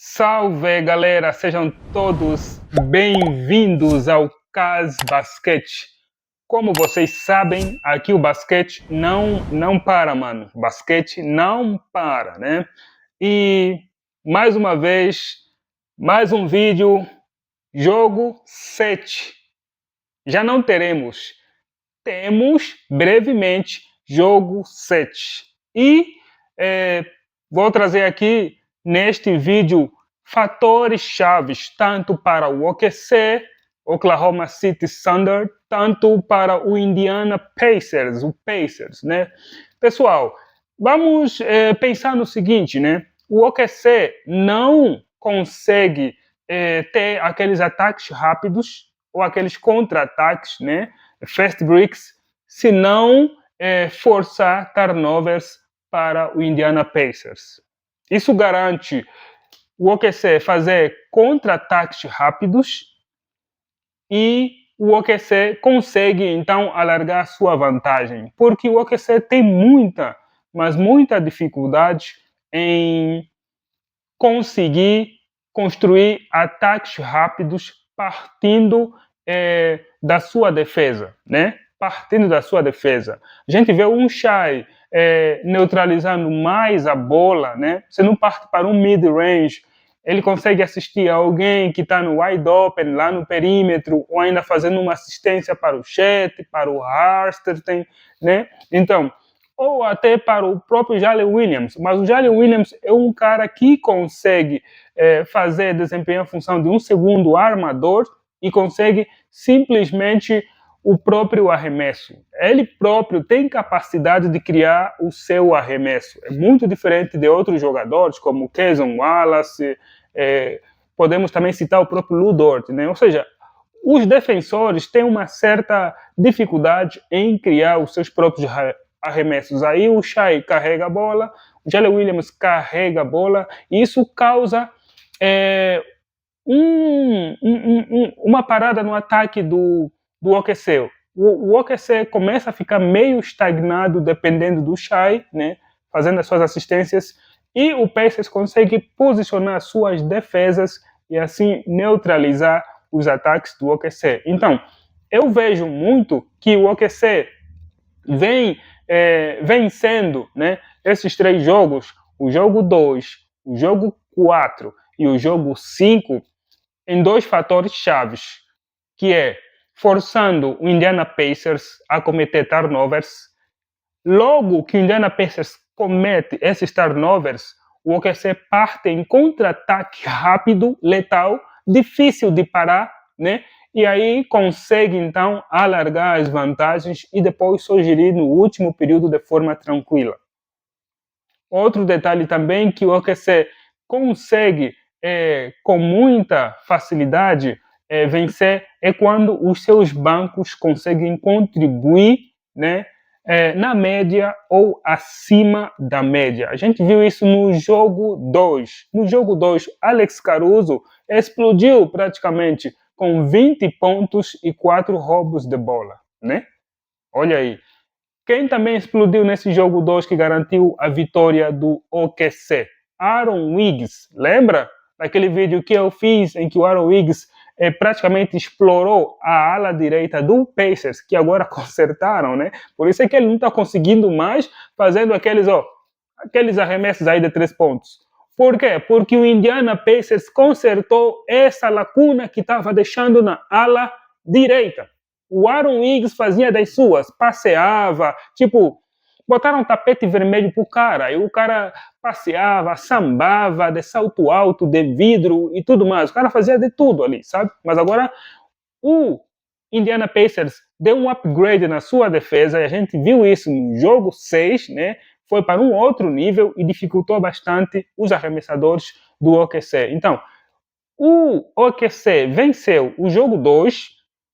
Salve galera, sejam todos bem-vindos ao CAS Basquete. Como vocês sabem, aqui o basquete não para, mano. O basquete não para, né? E mais uma vez, mais um vídeo, jogo 7. Já não temos brevemente jogo 7. E vou trazer aqui neste vídeo fatores chaves, tanto para o OKC, Oklahoma City Thunder, tanto para o Indiana Pacers, o Pacers, né? Pessoal, vamos pensar no seguinte, né? O OKC não consegue ter aqueles ataques rápidos ou aqueles contra-ataques, né? Fast breaks, se não forçar turnovers para o Indiana Pacers. Isso garante o OKC fazer contra-ataques rápidos e o OKC consegue, então, alargar sua vantagem. Porque o OKC tem muita, mas muita dificuldade em conseguir construir ataques rápidos partindo da sua defesa, né? Partindo da sua defesa. A gente vê um Shai neutralizando mais a bola, né? Você não parte para um mid-range, ele consegue assistir a alguém que está no wide open, lá no perímetro, ou ainda fazendo uma assistência para o Chet, para o Harsterstein, né? Então, ou até para o próprio Jalen Williams, mas o Jalen Williams é um cara que consegue desempenhar a função de um segundo armador e consegue simplesmente o próprio arremesso. Ele próprio tem capacidade de criar o seu arremesso. É muito diferente de outros jogadores, como Cason Wallace, podemos também citar o próprio Lu Dort, né? Ou seja, os defensores têm uma certa dificuldade em criar os seus próprios arremessos. Aí o Shai carrega a bola, o Jalen Williams carrega a bola, e isso causa uma parada no ataque do OKC. O OKC começa a ficar meio estagnado dependendo do Shai, né, fazendo as suas assistências, e o Pacers consegue posicionar suas defesas e assim neutralizar os ataques do OKC. Então, eu vejo muito que o OKC vem vencendo, né, esses três jogos, o jogo 2, o jogo 4 e o jogo 5, em dois fatores chaves, que é forçando o Indiana Pacers a cometer turnovers. Logo que o Indiana Pacers comete esses turnovers, o OKC parte em contra-ataque rápido, letal, difícil de parar, né? E aí consegue, então, alargar as vantagens e depois surgir no último período de forma tranquila. Outro detalhe também que o OKC consegue, com muita facilidade, vencer é quando os seus bancos conseguem contribuir, né, na média ou acima da média. A gente viu isso no jogo 2. No jogo 2, Alex Caruso explodiu praticamente com 20 pontos e 4 roubos de bola, né? Olha aí. Quem também explodiu nesse jogo 2 que garantiu a vitória do OKC? Aaron Wiggs. Lembra daquele vídeo que eu fiz em que o Aaron Wiggs praticamente explorou a ala direita do Pacers, que agora consertaram, né? Por isso é que ele não está conseguindo mais fazendo aqueles arremessos aí de 3 pontos. Por quê? Porque o Indiana Pacers consertou essa lacuna que estava deixando na ala direita. O Aaron Wiggs fazia das suas, passeava, botaram um tapete vermelho pro cara, e o cara passeava, sambava, de salto alto, de vidro e tudo mais. O cara fazia de tudo ali, sabe? Mas agora o Indiana Pacers deu um upgrade na sua defesa, e a gente viu isso no jogo 6, né? Foi para um outro nível e dificultou bastante os arremessadores do OKC. Então, o OKC venceu o jogo 2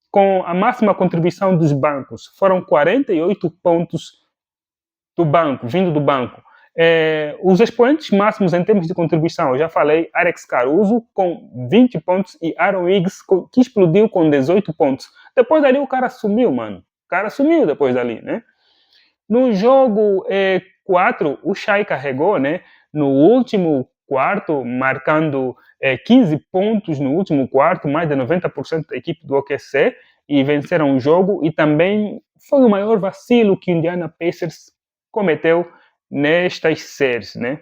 com a máxima contribuição dos bancos. Foram 48 pontos do banco, vindo do banco. Os expoentes máximos em termos de contribuição, eu já falei, Alex Caruso com 20 pontos e Aaron Wiggs que explodiu com 18 pontos. Depois dali o cara sumiu, mano. O cara sumiu depois dali, né? No jogo 4, o Shai carregou, né? No último quarto, marcando 15 pontos no último quarto, mais de 90% da equipe do OKC, e venceram o jogo, e também foi o maior vacilo que o Indiana Pacers cometeu nestas séries, né?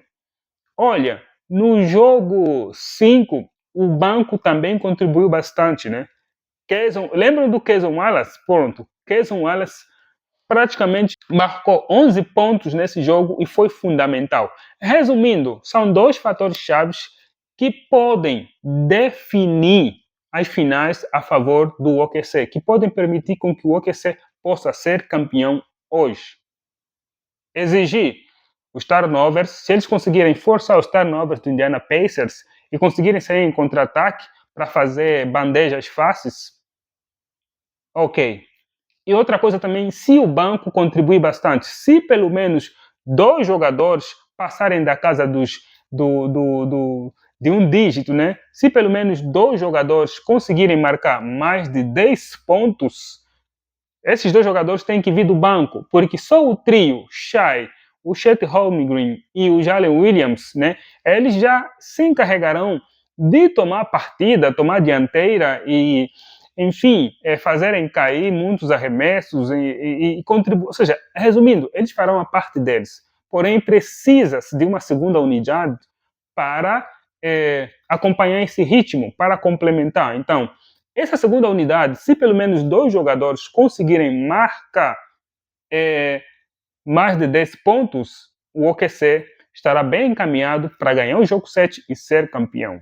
Olha, no jogo 5, o banco também contribuiu bastante, né? Lembram do Cason Wallace? Pronto, Cason Wallace praticamente marcou 11 pontos nesse jogo e foi fundamental. Resumindo, são dois fatores chaves que podem definir as finais a favor do OKC, que podem permitir com que o OKC possa ser campeão hoje. Exigir os turnovers, se eles conseguirem forçar os turnovers do Indiana Pacers e conseguirem sair em contra-ataque para fazer bandejas fáceis, ok. E outra coisa também, se o banco contribui bastante, se pelo menos 2 jogadores passarem da casa de um dígito, né? Se pelo menos 2 jogadores conseguirem marcar mais de 10 pontos, esses 2 jogadores têm que vir do banco, porque só o trio, Shai, o Chet Holmgren e o Jalen Williams, né? Eles já se encarregarão de tomar partida, tomar dianteira e, enfim, fazerem cair muitos arremessos e contribuir. Ou seja, resumindo, eles farão a parte deles. Porém, precisa-se de uma segunda unidade para acompanhar esse ritmo, para complementar. Então, essa segunda unidade, se pelo menos 2 jogadores conseguirem marcar mais de 10 pontos, o OKC estará bem encaminhado para ganhar o jogo 7 e ser campeão.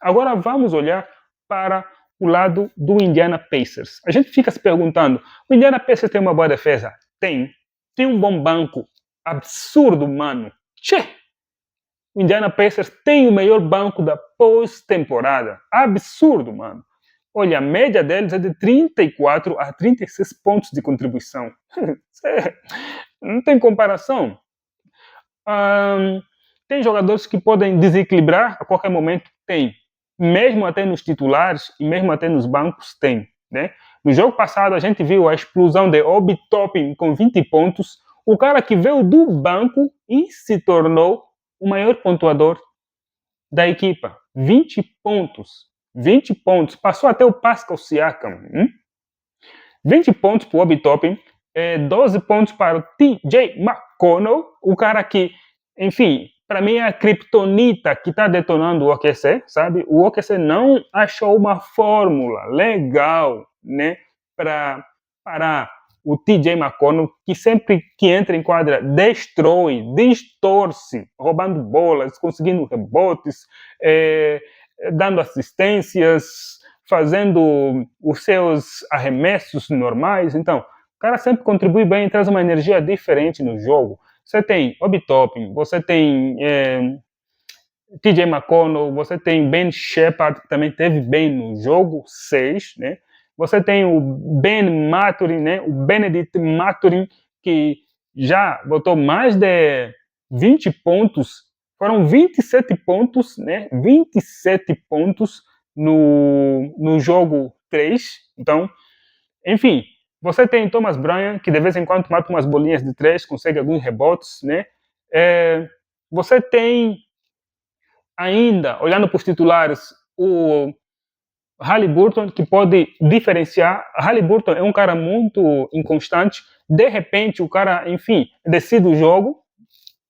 Agora vamos olhar para o lado do Indiana Pacers. A gente fica se perguntando, o Indiana Pacers tem uma boa defesa? Tem. Tem um bom banco. Absurdo, mano. Tchê! O Indiana Pacers tem o melhor banco da pós-temporada. Absurdo, mano. Olha, a média deles é de 34 a 36 pontos de contribuição. Não tem comparação. Tem jogadores que podem desequilibrar a qualquer momento? Tem. Mesmo até nos titulares e mesmo até nos bancos tem. Né? No jogo passado a gente viu a explosão de Obi Toppin com 20 pontos. O cara que veio do banco e se tornou o maior pontuador da equipa. 20 pontos. 20 pontos. Passou até o Pascal Siakam. 20 pontos para o Obi Toppin. 12 pontos para o TJ McConnell. O cara que, enfim, para mim é a criptonita que está detonando o OKC, sabe? O OKC não achou uma fórmula legal, né, para parar o TJ McConnell, que sempre que entra em quadra destrói, distorce, roubando bolas, conseguindo rebotes, dando assistências, fazendo os seus arremessos normais. Então, o cara sempre contribui bem e traz uma energia diferente no jogo. Você tem Obi Toppin, você tem TJ McConnell, você tem Ben Sheppard, que também teve bem no jogo 6, né? Você tem o Ben Mathurin, né? O Benedict Mathurin, que já botou mais de 20 pontos, foram 27 pontos, né? 27 pontos no jogo 3. Então, enfim, você tem Thomas Bryant, que de vez em quando mata umas bolinhas de 3, consegue alguns rebotes, né? Você tem ainda, olhando para os titulares, o Haliburton, que pode diferenciar. Haliburton é um cara muito inconstante. De repente, o cara, enfim, decide o jogo.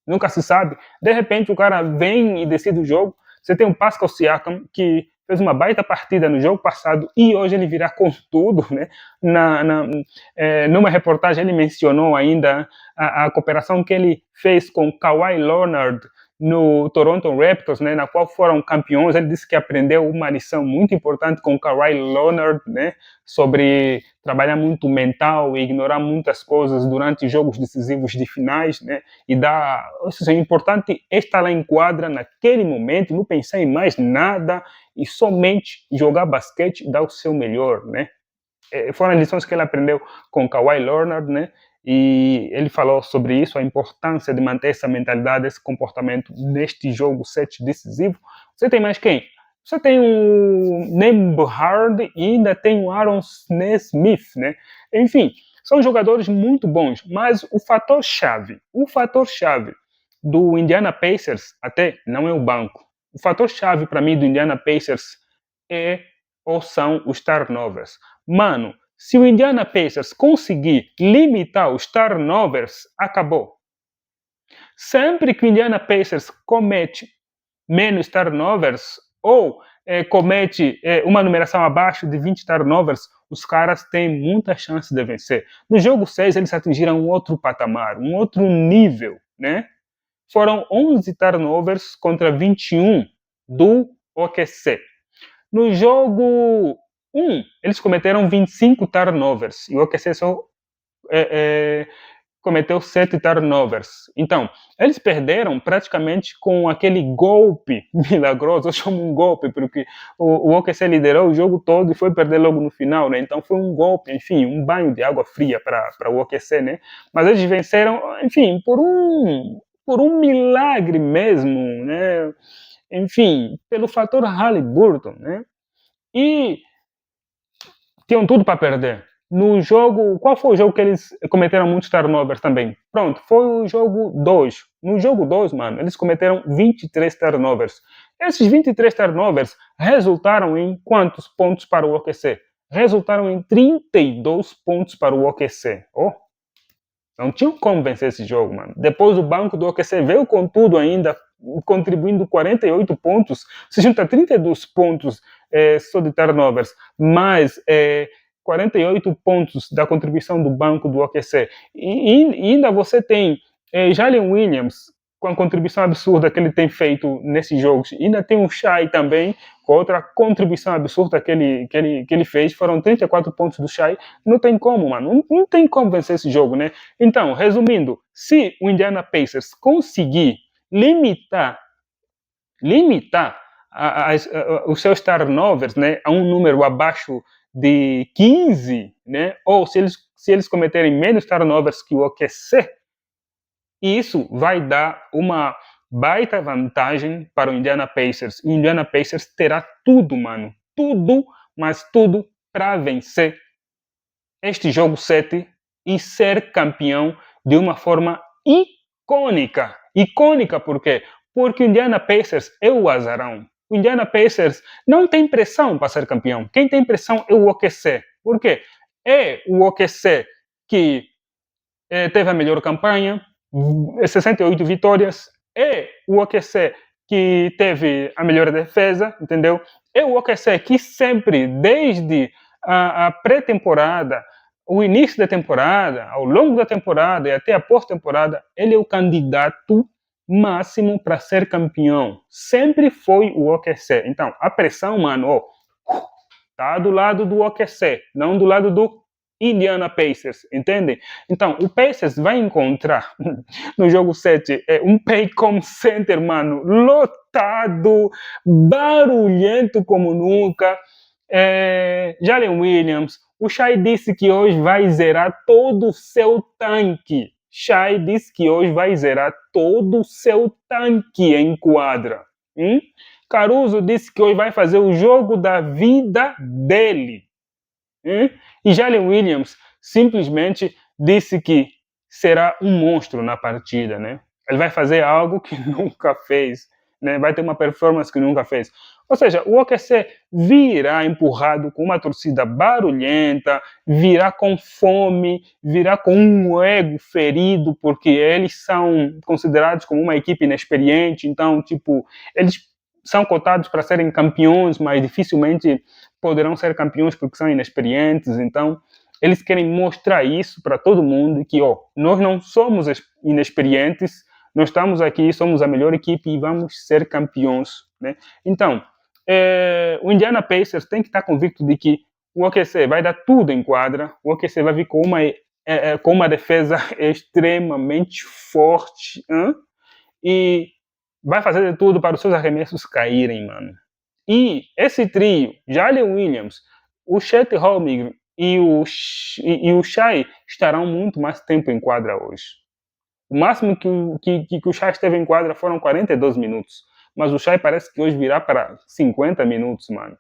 Nunca se sabe. De repente, o cara vem e decide o jogo. Você tem o Pascal Siakam, que fez uma baita partida no jogo passado e hoje ele virá com tudo, né? Numa reportagem ele mencionou ainda a cooperação que ele fez com Kawhi Leonard no Toronto Raptors, né, na qual foram campeões. Ele disse que aprendeu uma lição muito importante com Kawhi Leonard, né, sobre trabalhar muito mental e ignorar muitas coisas durante jogos decisivos de finais, né, e ou seja, é importante estar lá em quadra naquele momento, não pensar em mais nada e somente jogar basquete e dar o seu melhor, né. Foram as lições que ele aprendeu com Kawhi Leonard, né, e ele falou sobre isso, a importância de manter essa mentalidade, esse comportamento neste jogo 7 decisivo. Você tem mais quem? Você tem o Nembhard e ainda tem o Aaron Nesmith, né? Enfim, são jogadores muito bons, mas o fator chave do Indiana Pacers até não é o banco. O fator-chave para mim do Indiana Pacers é ou são os turnovers. Mano, se o Indiana Pacers conseguir limitar os turnovers, acabou. Sempre que o Indiana Pacers comete menos turnovers ou comete uma numeração abaixo de 20 turnovers, os caras têm muita chance de vencer. No jogo 6, eles atingiram um outro patamar, um outro nível, né? Foram 11 turnovers contra 21 do OKC. No jogo 1, eles cometeram 25 turnovers e o OKC só cometeu 7 turnovers. Então, eles perderam praticamente com aquele golpe milagroso. Eu chamo um golpe, porque o OKC liderou o jogo todo e foi perder logo no final, né? Então, foi um golpe, enfim, um banho de água fria para o OKC, né? Mas eles venceram, enfim, por um milagre mesmo, né? Enfim, pelo fator Haliburton, né? E tinham tudo para perder. No jogo, qual foi o jogo que eles cometeram muitos turnovers também? Pronto, foi o jogo 2. No jogo 2, mano, eles cometeram 23 turnovers. Esses 23 turnovers resultaram em quantos pontos para o OKC? Resultaram em 32 pontos para o OKC. Oh, não tinham como vencer esse jogo, mano. Depois o banco do OKC veio com tudo ainda, contribuindo 48 pontos, se junta 32 pontos só de turnovers, mais 48 pontos da contribuição do banco do OKC. E ainda você tem Jalen Williams, com a contribuição absurda que ele tem feito nesses jogos. E ainda tem o Shai também, com outra contribuição absurda que ele fez. Foram 34 pontos do Shai. Não tem como, mano. Não tem como vencer esse jogo, né? Então, resumindo, se o Indiana Pacers conseguir limitar os seus turnovers, né, a um número abaixo de 15, né, ou se eles cometerem menos turnovers que o OKC, isso vai dar uma baita vantagem para o Indiana Pacers. O Indiana Pacers terá tudo, mano. Tudo, mas tudo para vencer este jogo 7 e ser campeão de uma forma icônica. Icônica por quê? Porque o Indiana Pacers é o azarão. O Indiana Pacers não tem pressão para ser campeão. Quem tem pressão é o OKC. Por quê? É o OKC que teve a melhor campanha, 68 vitórias. É o OKC que teve a melhor defesa, entendeu? É o OKC que sempre, desde a pré-temporada, o início da temporada, ao longo da temporada e até a pós-temporada, ele é o candidato máximo para ser campeão. Sempre foi o OKC. Então, a pressão, mano, tá do lado do OKC, não do lado do Indiana Pacers, entende? Então, o Pacers vai encontrar no jogo 7 um Paycom Center, mano, lotado, barulhento como nunca. Jalen Williams, o Shai disse que hoje vai zerar todo o seu tanque. Shai disse que hoje vai zerar todo o seu tanque em quadra. Caruso disse que hoje vai fazer o jogo da vida dele. E Jalen Williams simplesmente disse que será um monstro na partida, né? Ele vai fazer algo que nunca fez, né? Vai ter uma performance que nunca fez. Ou seja, o OKC virá empurrado com uma torcida barulhenta, virá com fome, virá com um ego ferido, porque eles são considerados como uma equipe inexperiente, então, tipo, eles são cotados para serem campeões, mas dificilmente poderão ser campeões porque são inexperientes. Então, eles querem mostrar isso para todo mundo, que nós não somos inexperientes, nós estamos aqui, somos a melhor equipe e vamos ser campeões, né? Então, o Indiana Pacers tem que estar convicto de que o OKC vai dar tudo em quadra, o OKC vai vir com uma defesa extremamente forte, e vai fazer de tudo para os seus arremessos caírem, mano. E esse trio, Jalen Williams, o Chet Holmgren e o Shai estarão muito mais tempo em quadra hoje. O máximo que o Shai esteve em quadra foram 42 minutos. Mas o Shai parece que hoje virá para 50 minutos, mano.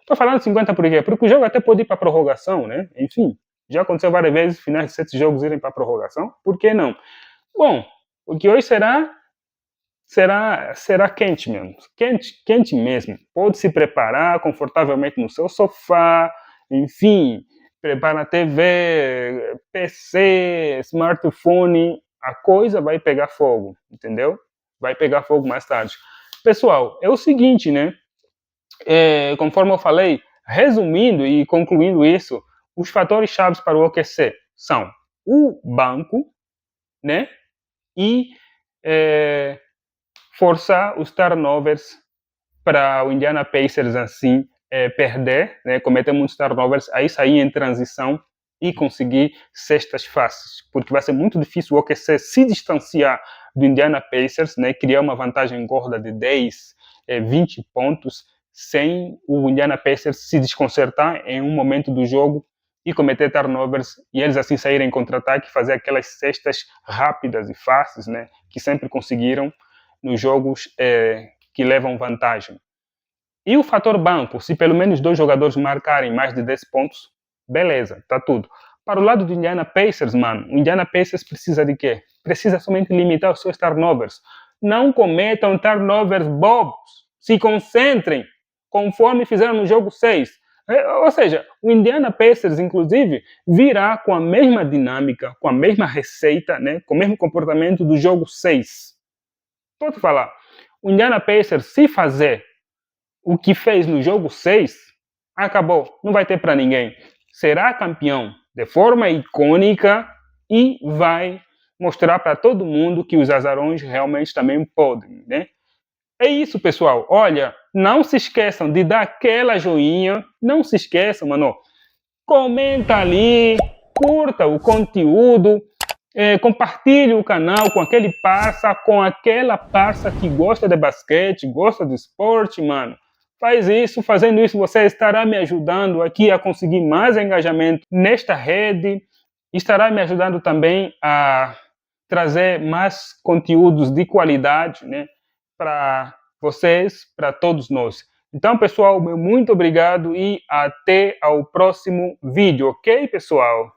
Tô falando 50 por quê? Porque o jogo até pode ir para prorrogação, né? Enfim, já aconteceu várias vezes finais de 7 jogos irem para prorrogação. Por que não? Bom, o que hoje será será quente mesmo, quente mesmo. Pode se preparar confortavelmente no seu sofá, enfim, prepara a TV, PC, smartphone, a coisa vai pegar fogo, entendeu? Vai pegar fogo mais tarde. Pessoal, é o seguinte, né? Conforme eu falei, resumindo e concluindo isso, os fatores chaves para o OKC são o banco, né? E forçar os turnovers para o Indiana Pacers assim perder, né, cometer muitos turnovers, aí sair em transição e conseguir cestas fáceis, porque vai ser muito difícil o OKC se distanciar do Indiana Pacers, né, criar uma vantagem gorda de 10, 20 pontos, sem o Indiana Pacers se desconcertar em um momento do jogo e cometer turnovers, e eles assim saírem em contra-ataque e fazer aquelas cestas rápidas e fáceis, né, que sempre conseguiram nos jogos que levam vantagem. E o fator banco, se pelo menos 2 jogadores marcarem mais de 10 pontos, beleza, tá tudo. Para o lado do Indiana Pacers, mano, o Indiana Pacers precisa de quê? Precisa somente limitar os seus turnovers. Não cometam turnovers bobos. Se concentrem, conforme fizeram no jogo 6. Ou seja, o Indiana Pacers, inclusive, virá com a mesma dinâmica, com a mesma receita, né, com o mesmo comportamento do jogo 6. Pode falar. O Indiana Pacers, se fazer o que fez no jogo 6, acabou. Não vai ter para ninguém. Será campeão de forma icônica e vai mostrar para todo mundo que os azarões realmente também podem, né? É isso, pessoal. Olha, não se esqueçam de dar aquela joinha. Não se esqueçam, mano. Comenta ali, curta o conteúdo, compartilhe o canal com aquele parça, com aquela parça que gosta de basquete, gosta de esporte, mano. Faz isso, fazendo isso você estará me ajudando aqui a conseguir mais engajamento nesta rede, estará me ajudando também a trazer mais conteúdos de qualidade, né, para vocês, para todos nós. Então, pessoal, muito obrigado e até ao próximo vídeo, ok, pessoal?